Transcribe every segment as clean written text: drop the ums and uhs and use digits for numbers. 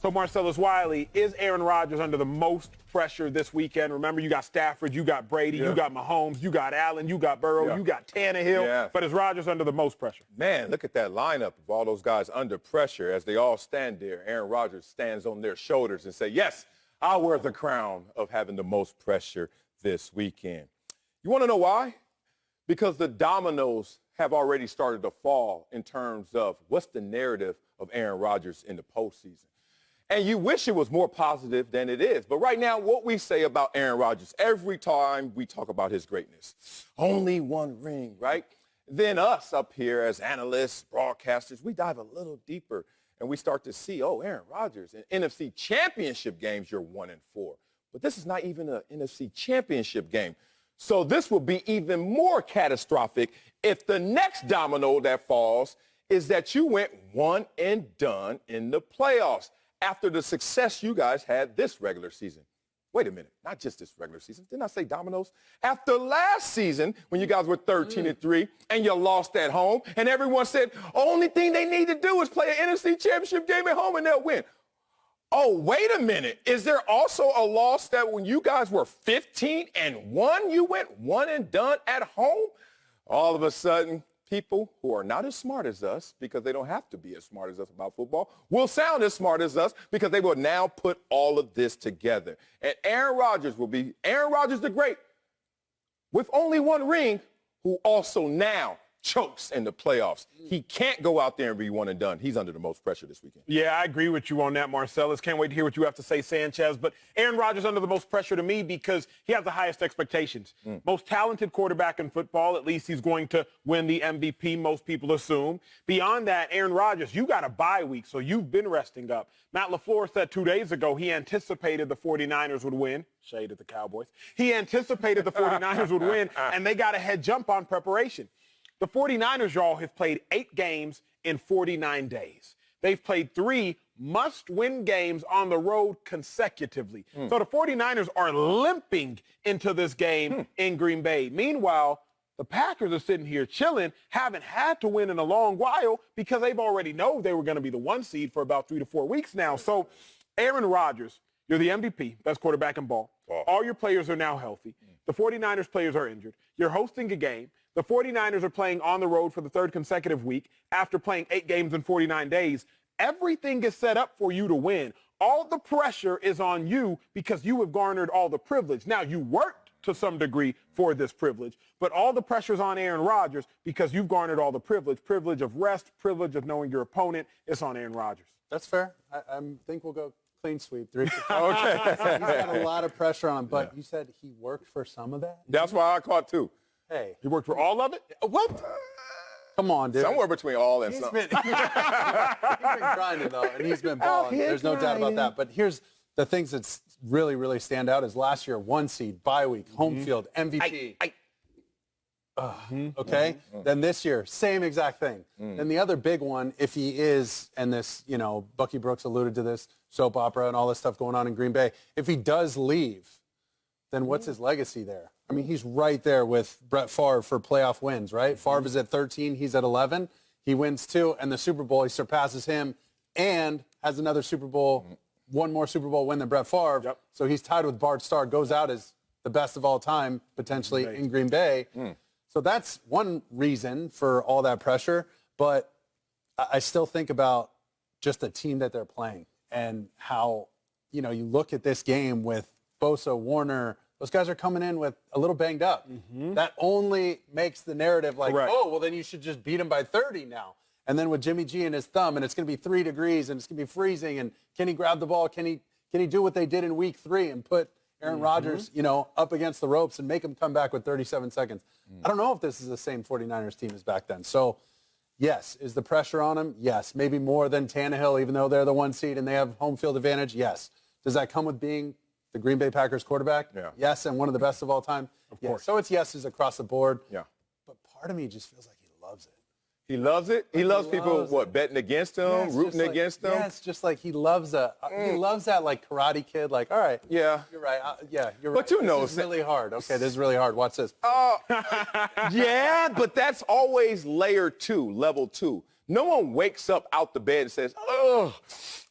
So, Marcellus, Wiley, is Aaron Rodgers under the most pressure this weekend? Remember, you got Stafford, you got Brady, you got Mahomes, you got Allen, you got Burrow, you got Tannehill. But is Rodgers under the most pressure? Man, look at that lineup of all those guys under pressure as they all stand there. Aaron Rodgers stands on their shoulders and say, yes, I'll wear the crown of having the most pressure this weekend. You want to know why? Because the dominoes have already started to fall in terms of what's the narrative of Aaron Rodgers in the postseason. And you wish it was more positive than it is. But right now, what we say about Aaron Rodgers, every time we talk about his greatness, only one ring, right? Then us up here as analysts, broadcasters, we dive a little deeper and we start to see, oh, Aaron Rodgers, in NFC championship games, you're 1-4. But this is not even an NFC championship game. So this will be even more catastrophic if the next domino that falls is that you went one and done in the playoffs after the success you guys had this regular season. Wait a minute, not just this regular season. Didn't I say dominoes? After last season, when you guys were 13-3 and you lost at home, and everyone said, only thing they need to do is play an NFC championship game at home and they'll win. Oh, wait a minute. Is there also a loss that when you guys were 15-1, you went one and done at home? All of a sudden, people who are not as smart as us, because they don't have to be as smart as us about football, will sound as smart as us because they will now put all of this together. And Aaron Rodgers will be Aaron Rodgers the Great with only one ring, who also now chokes in the playoffs. He can't go out there and be one and done. He's under the most pressure this weekend. Yeah, I agree with you on that, Marcellus. Can't wait to hear what you have to say, Sanchez. But Aaron Rodgers under the most pressure to me because he has the highest expectations. Most talented quarterback in football. At least he's going to win the MVP, most people assume. Beyond that, Aaron Rodgers, you got a bye week, so you've been resting up. Matt LaFleur said 2 days ago he anticipated the 49ers would win. Shade at the Cowboys. He anticipated the 49ers would win, and they got a head jump on preparation. The 49ers, y'all, have played 8 games in 49 days. They've played 3 must-win games on the road consecutively. So the 49ers are limping into this game in Green Bay. Meanwhile, the Packers are sitting here chilling, haven't had to win in a long while because they've already know they were going to be the 1 seed for about 3 to 4 weeks now. So Aaron Rodgers, you're the MVP, best quarterback in ball. All your players are now healthy. The 49ers players are injured. You're hosting a game. The 49ers are playing on the road for the 3rd consecutive week after playing 8 games in 49 days. Everything is set up for you to win. All the pressure is on you because you have garnered all the privilege. Now, you worked to some degree for this privilege, but all the pressure is on Aaron Rodgers because you've garnered all the privilege of rest, privilege of knowing your opponent. It's on Aaron Rodgers. That's fair. I think we'll go clean sweep. 3. Okay. He's got a lot of pressure on him, but you said he worked for some of that? That's why I caught 2. Hey. You worked for all of it? What? Come on, dude. Somewhere between all and He's some. been grinding, though, and he's been balling. There's no doubt about that. But here's the things that really, really stand out is last year, 1 seed, bye week, home field, MVP. Okay? Then this year, same exact thing. Then the other big one, if he is, and this, Bucky Brooks alluded to this, soap opera and all this stuff going on in Green Bay, if he does leave, then what's his legacy there? I mean, he's right there with Brett Favre for playoff wins, right? Favre is at 13, he's at 11. He wins 2, and the Super Bowl, he surpasses him and has another Super Bowl, one more Super Bowl win than Brett Favre. So he's tied with Bart Starr, goes out as the best of all time, potentially, in Green Bay. So that's one reason for all that pressure. But I still think about just the team that they're playing and how, you look at this game with Bosa, Warner, those guys are coming in with a little banged up. That only makes the narrative like, oh, well, then you should just beat him by 30 now. And then with Jimmy G and his thumb, and it's going to be 3 degrees, and it's going to be freezing, and can he grab the ball? Can he do what they did in week 3 and put Aaron Rodgers, up against the ropes and make him come back with 37 seconds? I don't know if this is the same 49ers team as back then. So, yes, is the pressure on him? Yes. Maybe more than Tannehill, even though they're the 1 seed and they have home field advantage? Yes. Does that come with being the Green Bay Packers quarterback? Yes, and one of the best of all time? Of course. So it's yeses across the board. But part of me just feels like he loves it. He loves it? He loves people, betting against him, rooting against him? Yeah, it's just like he loves that. He loves that, like, Karate Kid. Like, all right. Yeah. You're right. You're right. But you know. This is really hard. Okay, this is really hard. Watch this. Yeah, but that's always layer 2, level 2. No one wakes up out the bed and says, oh,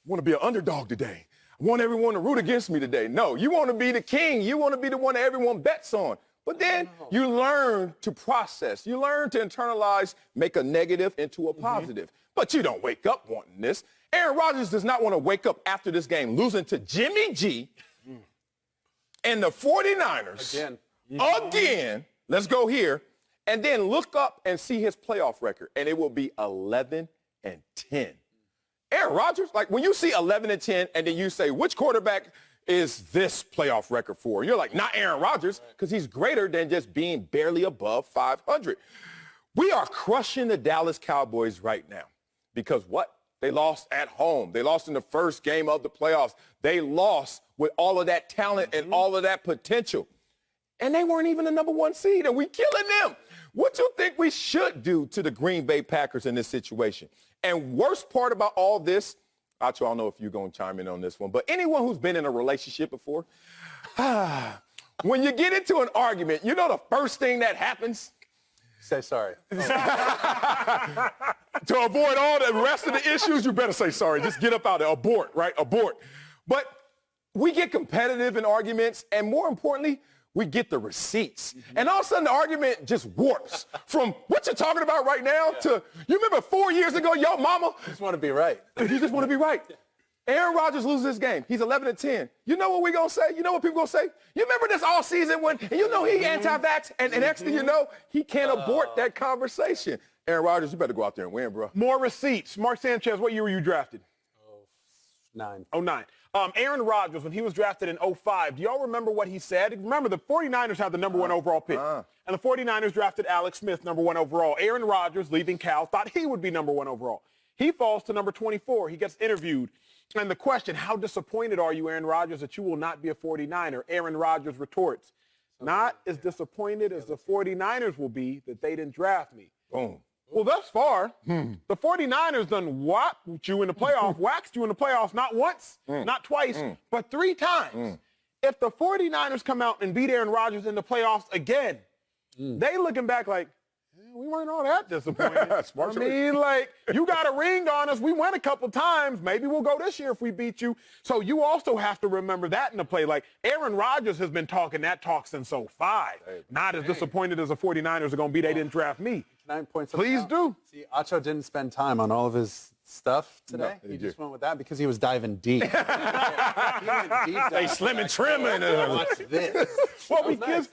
want to be an underdog today. I want everyone to root against me today. No, you want to be the king. You want to be the one that everyone bets on. But then you learn to process. You learn to internalize, make a negative into a positive. But you don't wake up wanting this. Aaron Rodgers does not want to wake up after this game losing to Jimmy G and the 49ers. Again. Let's go here. And then look up and see his playoff record. And it will be 11-10. Aaron Rodgers, like when you see 11-10 and then you say, which quarterback is this playoff record for? You're like, not Aaron Rodgers, because he's greater than just being barely above 500. We are crushing the Dallas Cowboys right now because what? They lost at home. They lost in the first game of the playoffs. They lost with all of that talent and all of that potential. And they weren't even the number one seed, and we killing them. What do you think we should do to the Green Bay Packers in this situation? And worst part about all this, Acho, I don't know if you're going to chime in on this one, but anyone who's been in a relationship before, when you get into an argument, you know the first thing that happens? Say sorry. To avoid all the rest of the issues, you better say sorry. Just get up out there. Abort, right? Abort. But we get competitive in arguments, and more importantly, we get the receipts. And all of a sudden, the argument just warps from what you're talking about right now to, you remember 4 years ago, your mama? I just want to be right. You just want to be right. Aaron Rodgers loses this game. He's 11-10. You know what we're going to say? You know what people going to say? You remember this all season when, and you know he anti-vax, and next thing you know, he can't abort that conversation. Aaron Rodgers, you better go out there and win, bro. More receipts. Mark Sanchez, what year were you drafted? 09. 09. Aaron Rodgers, when he was drafted in 05, do y'all remember what he said? Remember, the 49ers had the number one overall pick. And the 49ers drafted Alex Smith, number one overall. Aaron Rodgers, leaving Cal, thought he would be number one overall. He falls to number 24. He gets interviewed. And the question, how disappointed are you, Aaron Rodgers, that you will not be a 49er? Aaron Rodgers retorts, not as disappointed as the 49ers will be that they didn't draft me. Boom. Well, thus far, the 49ers done waxed you in the playoffs, not once, not twice, but 3 times. If the 49ers come out and beat Aaron Rodgers in the playoffs again, they looking back like, we weren't all that disappointed. I mean, like, you got a ring on us. We went a couple times. Maybe we'll go this year if we beat you. So you also have to remember that in the play. Like, Aaron Rodgers has been talking that talk since 05. Not as disappointed as the 49ers are going to be. They didn't draft me. 9 points. Please do. See, Acho didn't spend time on all of his stuff today. No, he just went with that because he was diving deep. He went deep They slim and trim. Watch this. Well, because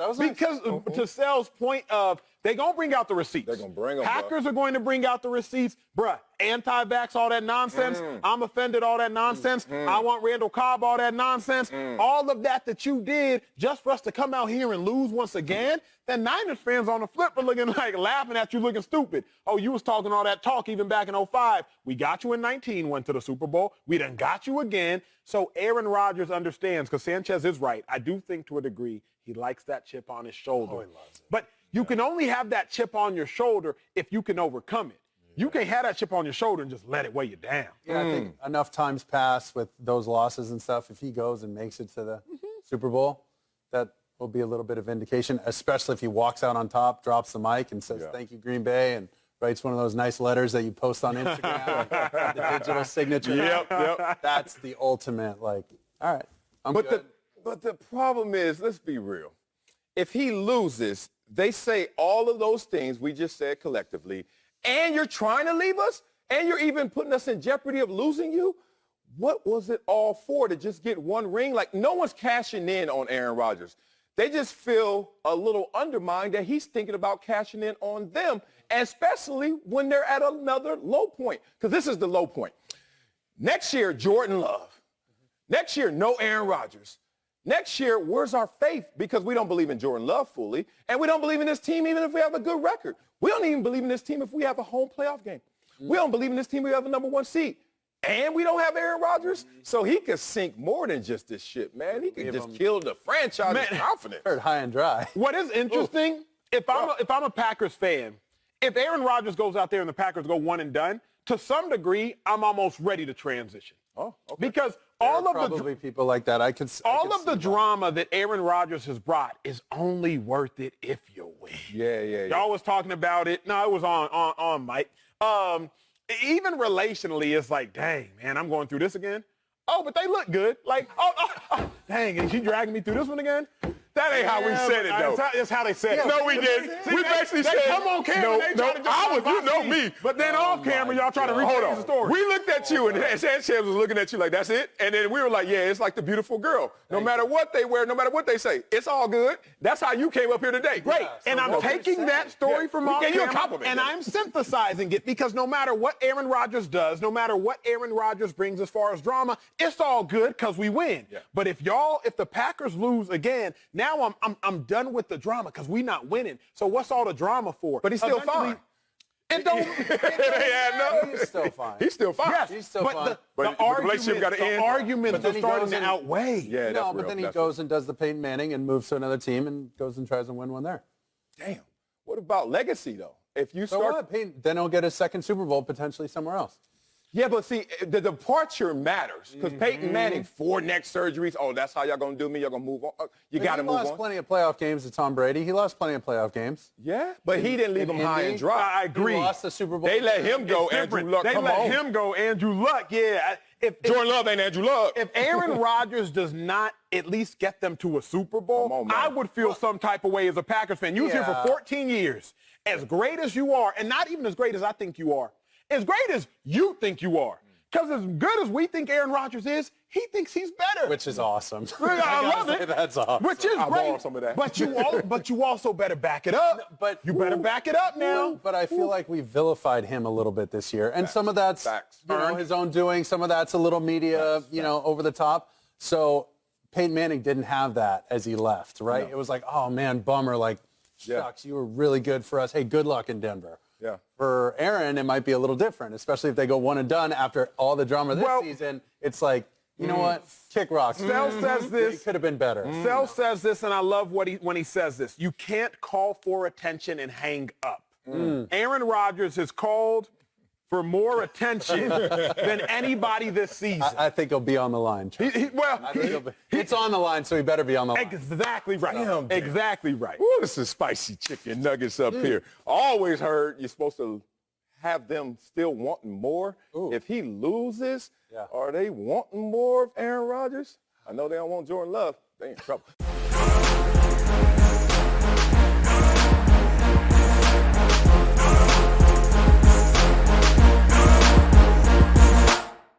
to Sel's point of, they're going to bring out the receipts. They're going to bring them. Packers are going to bring out the receipts. Bruh, anti-vax, all that nonsense. I'm offended, all that nonsense. I want Randall Cobb, all that nonsense. All of that you did just for us to come out here and lose once again. Then Niners fans on the flip are looking like laughing at you looking stupid. Oh, you was talking all that talk even back in 05. We got you in 19, went to the Super Bowl. We done got you again. So Aaron Rodgers understands, because Sanchez is right. I do think to a degree he likes that chip on his shoulder. Oh, he loves it. But you can only have that chip on your shoulder if you can overcome it. You can't have that chip on your shoulder and just let it weigh you down. Yeah, I think enough times pass with those losses and stuff. If he goes and makes it to the Super Bowl, that will be a little bit of indication, especially if he walks out on top, drops the mic, and says, thank you, Green Bay, and writes one of those nice letters that you post on Instagram, the digital signature. Yep. That's the ultimate, like, all right, I'm good. But the problem is, let's be real. If he loses, they say all of those things we just said collectively, and you're trying to leave us, and you're even putting us in jeopardy of losing you. What was it all for, to just get one ring? Like, no one's cashing in on Aaron Rodgers. They just feel a little undermined that he's thinking about cashing in on them, especially when they're at another low point, because this is the low point. Next year, Jordan Love. Next year, no Aaron Rodgers. Next year, where's our faith? Because we don't believe in Jordan Love fully, and we don't believe in this team even if we have a good record. We don't even believe in this team if we have a home playoff game. We don't believe in this team if we have a number one seed. And we don't have Aaron Rodgers, so he could sink more than just this shit, man. He could just kill the franchise with confidence. Heard high and dry. What is interesting, if I'm a Packers fan, if Aaron Rodgers goes out there and the Packers go one and done, to some degree, I'm almost ready to transition. Oh, okay. Because Probably people like that. I could the drama that Aaron Rodgers has brought is only worth it if you win. Yeah. Y'all was talking about it. No, it was on Mike. even relationally, it's like, dang, man, I'm going through this again. Oh, but they look good. Like, oh, dang, and she dragging me through this one again? That ain't how we said it, though. That's how they said it. No, we didn't. We basically said, come on camera. you know me. But then off camera, y'all try to rephrase the story. We looked at you, and Sanchez was looking at you like, that's it? And then we were like, yeah, it's like the beautiful girl. No matter what they wear, no matter what they say, it's all good. That's how you came up here today. Great. Yeah, and I'm taking that story from off gave you a camera, compliment. and I'm synthesizing it because no matter what Aaron Rodgers does, no matter what Aaron Rodgers brings as far as drama, it's all good because we win. Yeah. But if the Packers lose again, now I'm done with the drama because we're not winning. So what's all the drama for? But he's still fine. It don't. He's still fine. He's still fine. Yes, He's still but fine. But the relationship gotta end. arguments But then are he starting goes to and- outweigh. Yeah, that's No, but real. then he That's goes and does the Peyton Manning and moves to another team and goes and tries to win one there. Damn. What about legacy, though? If you So start... what? Peyton, then he'll get his second Super Bowl potentially somewhere else. Yeah, but see, the departure matters because Peyton Manning, 4 neck surgeries. Oh, that's how y'all going to do me? Y'all going to move on? You got to move He lost on. plenty of playoff games to Tom Brady. He lost plenty of playoff games. Yeah, but he didn't leave In him high Indy, and dry. I agree. He lost the Super Bowl. They let him go, Andrew Luck. They Come let on. him go, Andrew Luck. Yeah. If Jordan Love ain't Andrew Luck. If Aaron Rodgers does not at least get them to a Super Bowl, Come on, man. I would feel some type of way as a Packers fan. You was here for Yeah. 14 years. As great as you are, and not even as great as I think you are, as great as you think you are. Because as good as we think Aaron Rodgers is, he thinks he's better. Which is awesome. I love it. That's awesome. Which is I'll great. borrow some of that. But you also better back it up. but you better back it up now. But I feel like we vilified him a little bit this year. And some of that's Facts. his own doing. Some of that's a little media, over the top. So Peyton Manning didn't have that as he left, right? No. It was like, oh, man, bummer. Like, shucks, you were really good for us. Hey, good luck in Denver. Yeah. For Aaron, it might be a little different, especially if they go one and done after all the drama this season. It's like, you know what? Kick rocks. Sell says this. It could have been better. Sell says this, and I love when he says this. You can't call for attention and hang up. Aaron Rodgers has called for more attention than anybody this season. I think he'll be on the line. Chuck. It's on the line, so he better be on the line. Exactly right. Damn. Exactly right. Ooh, this is spicy chicken nuggets up here. Always heard you're supposed to have them still wanting more. Ooh. If he loses, Yeah. are they wanting more of Aaron Rodgers? I know they don't want Jordan Love. They in trouble.